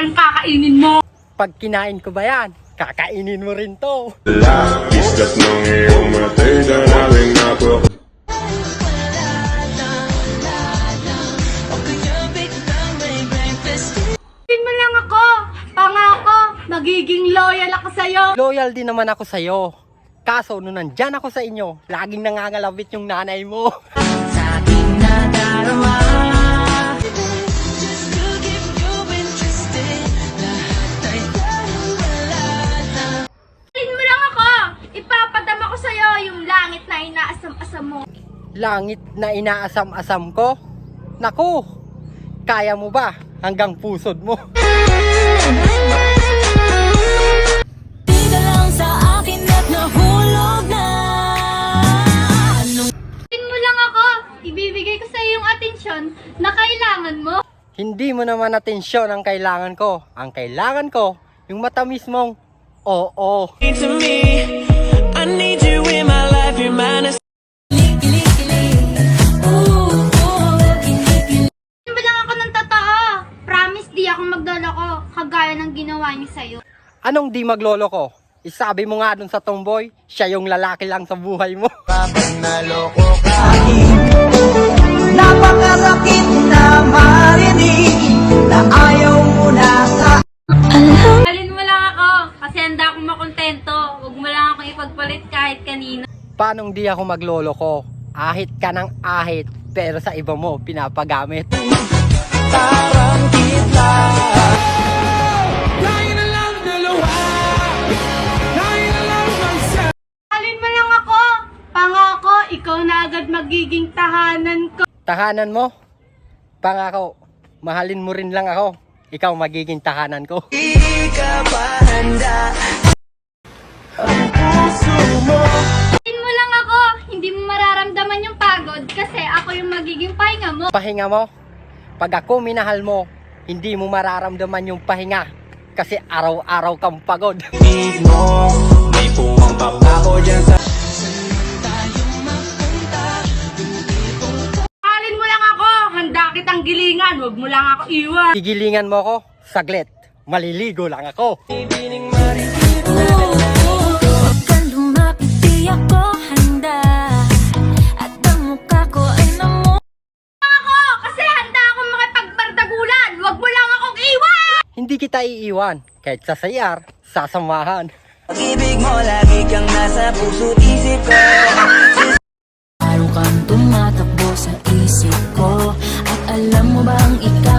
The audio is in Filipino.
yung kakainin mo. Pag kinain ko ba yan, kakainin mo rin to. Labis ng iyong matay, danawin ako. Sabihin mo lang ako, pangako, magiging loyal ako sa'yo. Loyal din naman ako sa'yo. Kaso nung nandyan ako sa inyo, laging nangangalabit yung nanay mo. Sa ating nadarama. Sabihin mo lang ako, ipapadama ko sa'yo yung langit na inaasam-asam mo. Langit na inaasam-asam ko? Naku, kaya mo ba hanggang pusod mo? Di ka lang sa akin at nahulog na. Sabihin mo lang ako, ibibigay ko sa'yo yung atensyon na kailangan mo. Hindi mo naman atensyon ang kailangan ko. Ang kailangan ko, yung matamis mong oo. To me, I need you in my life, you're mine. Sabihin mo lang ako ng totoo. Promise di ako magdoloko, kagaya ng ginawa niyo sa'yo. Anong di maglolo ko? Isabi mo nga dun sa tomboy, siya yung lalaki lang sa buhay mo. Napakasakit na marinig na ayaw mo na sa Halin mo lang ako, kasi handa akong makontento. Huwag mo lang akong ipagpalit kahit kanino. Paanong di ako maglolo ko? Ahit ka ng ahit, pero sa iba mo pinapagamit. Parang kita. Tayo na lang dalawa. Tayo na lang magsa. Halin mo lang ako, pangako, ikaw na agad magiging tahanan ko. Tahanan mo? Pangako, mahalin mo rin lang ako. Ikaw magiging tahanan ko. Di ka pa handa. Ang puso mo. Halin mo lang ako, hindi mo mararamdaman yung pagod kasi ako yung magiging pahinga mo. Pahinga mo? Pag ako minahal mo, hindi mo mararamdaman yung pahinga. Kasi araw-araw kang pagod. Ibig mo, may pumang papako dyan sa... Halin mo lang ako, handa kitang gilingan, huwag mo lang ako iwan. Gigilingan mo ako, saglit. Maliligo lang ako. Ibining marikita. Huwag kang lumapit, di ako handa. At ang mukha ko ay namo. Ako, kasi handa akong makipagbardagulan, huwag mo lang akong iwan. Hindi kita iiwan. Kahit sa sayar, sasamahan. pag-ibig mo. Lagi kang nasa puso't isip ko. Araw kang tumatakbo sa isip ko. At alam mo bang ikaw